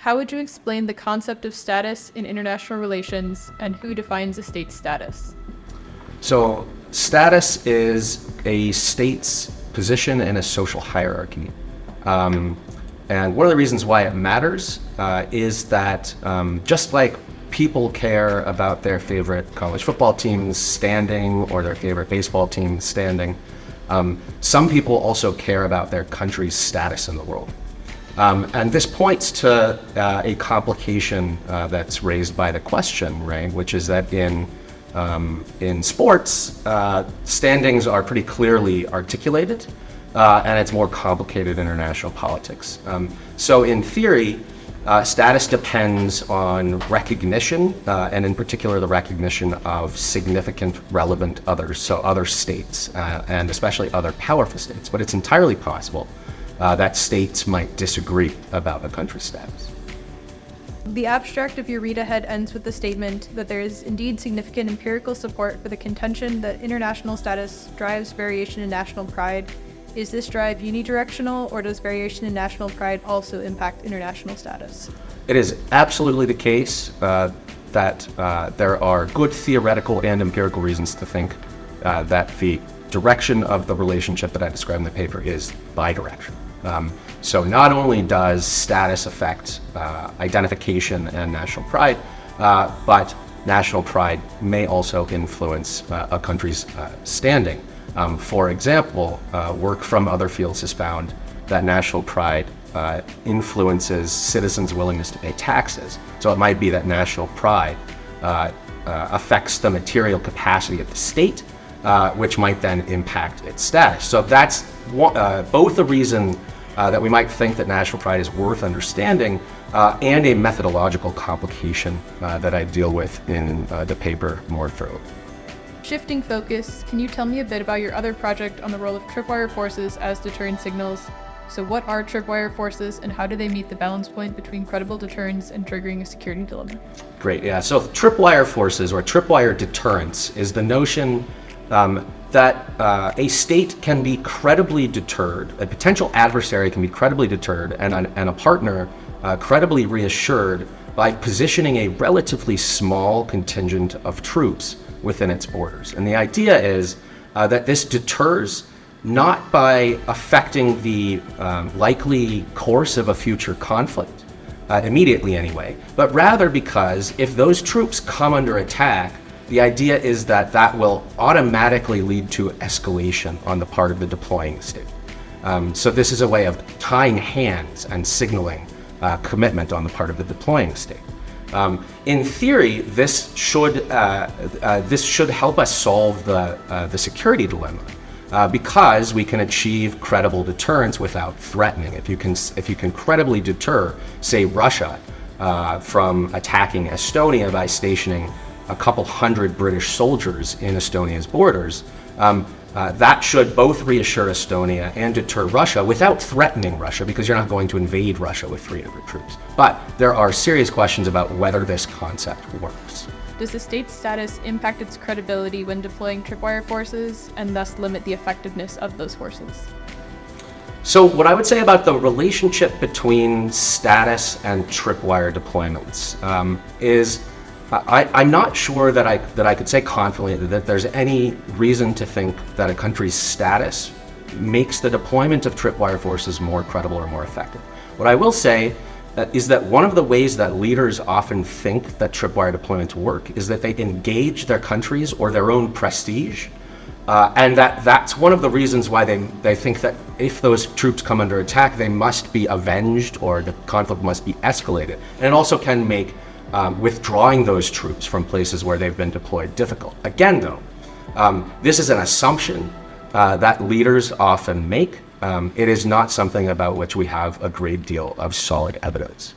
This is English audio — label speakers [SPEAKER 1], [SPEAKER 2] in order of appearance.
[SPEAKER 1] how would you explain the concept of status in international relations, and who defines a state's status?
[SPEAKER 2] So status is a state's position in a social hierarchy. And one of the reasons why it matters is that just like people care about their favorite college football team's standing or their favorite baseball team's standing, some people also care about their country's status in the world. And this points to a complication that's raised by the question, right? Which is that in sports, standings are pretty clearly articulated, and it's more complicated international politics. So in theory, status depends on recognition, and in particular the recognition of significant relevant others, so other states, and especially other powerful states. But it's entirely possible that states might disagree about a country's status.
[SPEAKER 1] The abstract of your read-ahead ends with the statement that there is indeed significant empirical support for the contention that international status drives variation in national pride. Is this drive unidirectional, or does variation in national pride also impact international status?
[SPEAKER 2] It is absolutely the case that there are good theoretical and empirical reasons to think that the direction of the relationship that I described in the paper is bidirectional. So not only does status affect identification and national pride, but national pride may also influence a country's standing. For example, work from other fields has found that national pride influences citizens' willingness to pay taxes. So it might be that national pride affects the material capacity of the state, which might then impact its status. So that's both the reason that we might think that national pride is worth understanding, and a methodological complication that I deal with in the paper more thoroughly.
[SPEAKER 1] Shifting focus, can you tell me a bit about your other project on the role of tripwire forces as deterrent signals? So what are tripwire forces, and how do they meet the balance point between credible deterrence and triggering a security dilemma?
[SPEAKER 2] Great, yeah. So tripwire forces, or tripwire deterrence, is the notion that a state can be credibly deterred, a potential adversary can be credibly deterred, and a partner credibly reassured by positioning a relatively small contingent of troops within its borders. And the idea is that this deters not by affecting the likely course of a future conflict, immediately anyway, but rather because if those troops come under attack, the idea is that that will automatically lead to escalation on the part of the deploying state. So this is a way of tying hands and signaling commitment on the part of the deploying state. In theory, this should help us solve the security dilemma, because we can achieve credible deterrence without threatening. If you can credibly deter, say, Russia from attacking Estonia by stationing a couple hundred British soldiers in Estonia's borders, that should both reassure Estonia and deter Russia without threatening Russia, because you're not going to invade Russia with 300 troops. But there are serious questions about whether this concept works.
[SPEAKER 1] Does the state's status impact its credibility when deploying tripwire forces, and thus limit the effectiveness of those forces?
[SPEAKER 2] So what I would say about the relationship between status and tripwire deployments is I'm not sure that I could say confidently that there's any reason to think that a country's status makes the deployment of tripwire forces more credible or more effective. What I will say is that one of the ways that leaders often think that tripwire deployments work is that they engage their countries or their own prestige, and that's one of the reasons why they think that if those troops come under attack, they must be avenged or the conflict must be escalated. And it also can make withdrawing those troops from places where they've been deployed difficult. Again, though, this is an assumption that leaders often make. It is not something about which we have a great deal of solid evidence.